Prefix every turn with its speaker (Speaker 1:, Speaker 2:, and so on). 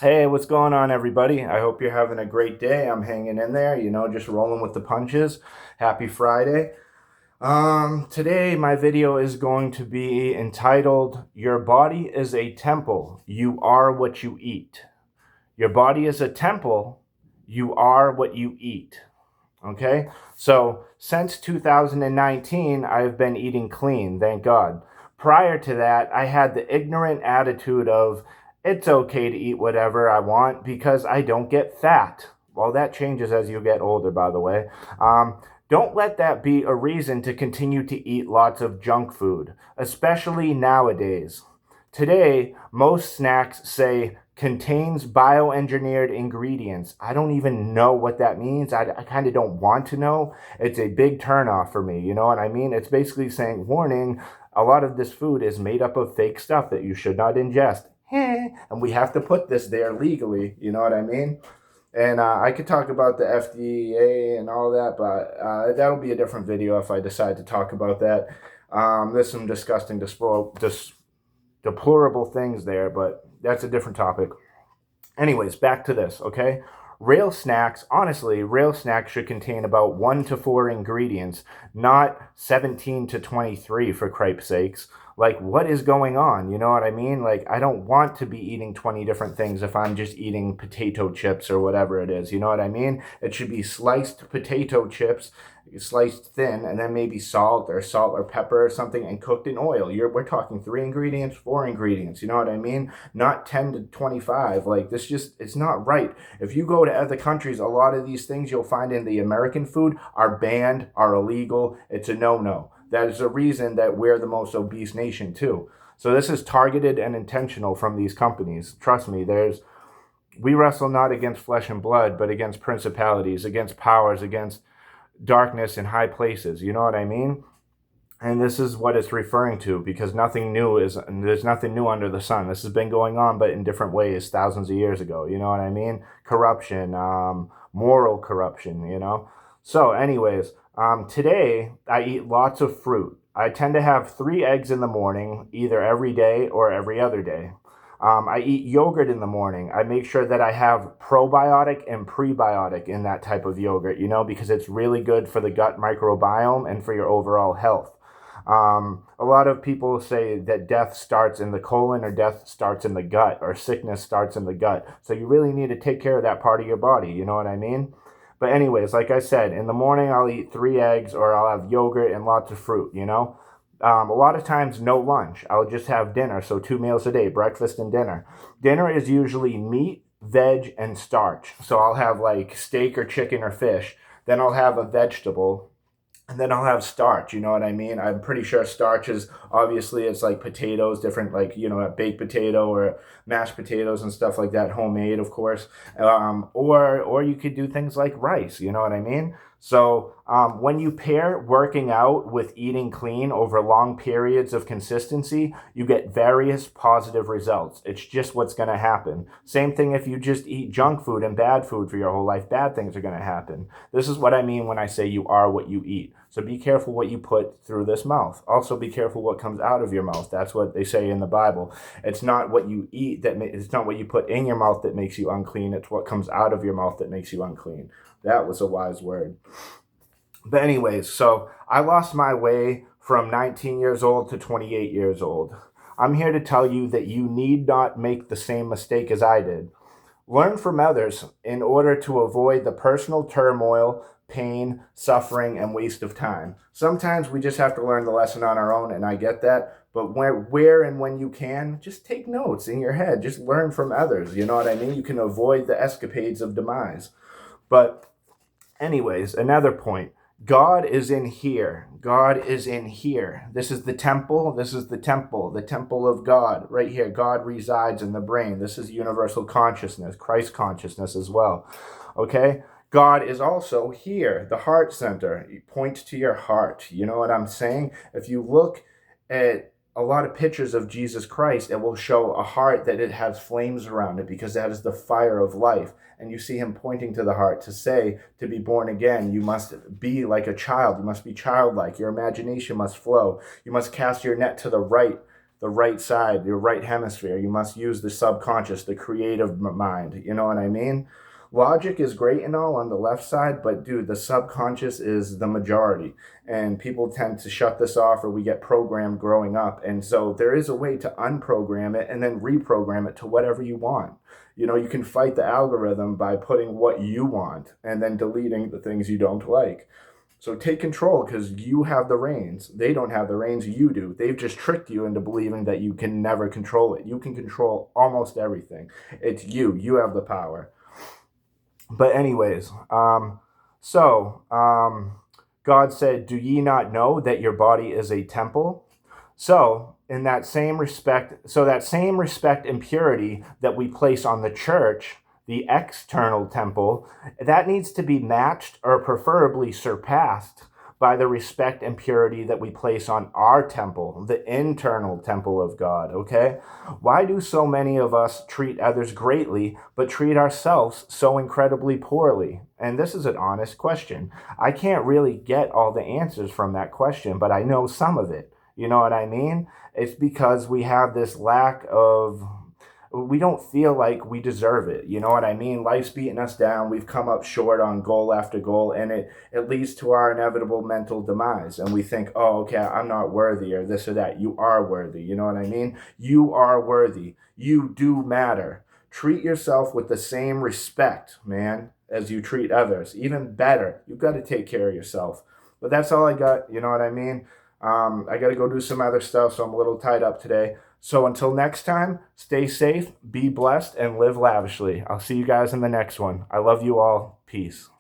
Speaker 1: Hey, what's going on, everybody? I hope you're having a great day. I'm hanging in there, just rolling with the punches. Happy Friday. Today my video is going to be entitled, Your Body is a Temple. You are what you eat. Your body is a temple. You are what you eat. Okay? So, since 2019, I've been eating clean, thank God. Prior to that, I had the ignorant attitude of, it's okay to eat whatever I want because I don't get fat. Well, that changes as you get older, by the way. Don't let that be a reason to continue to eat lots of junk food, especially nowadays. Today, most snacks say contains bioengineered ingredients. I don't even know what that means. I kind of don't want to know. It's a big turnoff for me. You know what I mean? It's basically saying, warning, a lot of this food is made up of fake stuff that you should not ingest. And we have to put this there legally. You know what I mean? And I could talk about the FDA and all that, but that'll be a different video if I decide to talk about that. There's some disgusting, deplorable things there, but that's a different topic. Anyways, back to this, okay? Real snacks should contain about 1 to 4 ingredients, not 17 to 23, for cripe's sakes. Like, what is going on? You know what I mean? Like, I don't want to be eating 20 different things if I'm just eating potato chips or whatever it is. You know what I mean? It should be sliced potato chips, sliced thin, and then maybe salt or pepper or something, and cooked in oil. We're talking 3 ingredients, 4 ingredients. You know what I mean? Not 10 to 25. Like, it's not right. If you go to other countries, a lot of these things you'll find in the American food are banned, are illegal. It's a no-no. That is the reason that we're the most obese nation too. So this is targeted and intentional from these companies. Trust me, we wrestle not against flesh and blood, but against principalities, against powers, against darkness in high places. You know what I mean? And this is what it's referring to, because there's nothing new under the sun. This has been going on, but in different ways, thousands of years ago. You know what I mean? Corruption, moral corruption, So anyways, today I eat lots of fruit. I tend to have 3 eggs in the morning, either every day or every other day. I eat yogurt in the morning. I make sure that I have probiotic and prebiotic in that type of yogurt, because it's really good for the gut microbiome and for your overall health. A lot of people say that death starts in the colon, or death starts in the gut, or sickness starts in the gut. So you really need to take care of that part of your body. You know what I mean? But anyways, like I said, in the morning I'll eat 3 eggs, or I'll have yogurt and lots of fruit. A lot of times no lunch. I'll just have dinner. So 2 meals a day, breakfast and dinner. Dinner is usually meat, veg, and starch. So I'll have like steak or chicken or fish. Then I'll have a vegetable. And then I'll have starch, you know what I mean? I'm pretty sure starch is, obviously, it's like potatoes, different, like, a baked potato or mashed potatoes and stuff like that, homemade, of course. Or you could do things like rice, you know what I mean? So when you pair working out with eating clean over long periods of consistency, you get various positive results. It's just what's going to happen. Same thing if you just eat junk food and bad food for your whole life, bad things are going to happen. This is what I mean when I say you are what you eat. So be careful what you put through this mouth. Also be careful what comes out of your mouth. That's what they say in the Bible. It's not what you eat it's not what you put in your mouth that makes you unclean. It's what comes out of your mouth that makes you unclean. That was a wise word. But anyways, so I lost my way from 19 years old to 28 years old. I'm here to tell you that you need not make the same mistake as I did. Learn from others in order to avoid the personal turmoil, pain, suffering, and waste of time. Sometimes we just have to learn the lesson on our own, and I get that. But where and when you can, just take notes in your head. Just learn from others. You know what I mean? You can avoid the escapades of demise. But anyways, another point. God is in here. God is in here. This is the temple. This is the temple of God. Right here, God resides in the brain. This is universal consciousness, Christ consciousness as well. Okay? God is also here, the heart center. You point to your heart. You know what I'm saying? If you look at a lot of pictures of Jesus Christ, it will show a heart that it has flames around it, because that is the fire of life. And you see him pointing to the heart to say, to be born again, you must be like a child. You must be childlike. Your imagination must flow. You must cast your net to the right. the right side, your right hemisphere. You must use the subconscious, the creative mind. You know what I mean? Logic is great and all on the left side, but dude, the subconscious is the majority. And people tend to shut this off, or we get programmed growing up. And so there is a way to unprogram it and then reprogram it to whatever you want. You know, you can fight the algorithm by putting what you want and then deleting the things you don't like. So take control, because you have the reins. They don't have the reins, you do. They've just tricked you into believing that you can never control it. You can control almost everything. It's you. You have the power. But anyways, God said, "Do ye not know that your body is a temple?" So in that same respect, and purity that we place on the church, the external temple, that needs to be matched or preferably surpassed by the respect and purity that we place on our temple, the internal temple of God, okay? Why do so many of us treat others greatly, but treat ourselves so incredibly poorly? And this is an honest question. I can't really get all the answers from that question, but I know some of it. You know what I mean? It's because we have this lack of, we don't feel like we deserve it. You know what I mean? Life's beating us down. We've come up short on goal after goal, and it leads to our inevitable mental demise. And we think, oh, okay, I'm not worthy, or this or that. You are worthy. You know what I mean? You are worthy. You do matter. Treat yourself with the same respect, man, as you treat others. Even better. You've got to take care of yourself. But that's all I got. You know what I mean? I got to go do some other stuff, so I'm a little tied up today. So until next time, stay safe, be blessed, and live lavishly. I'll see you guys in the next one. I love you all. Peace.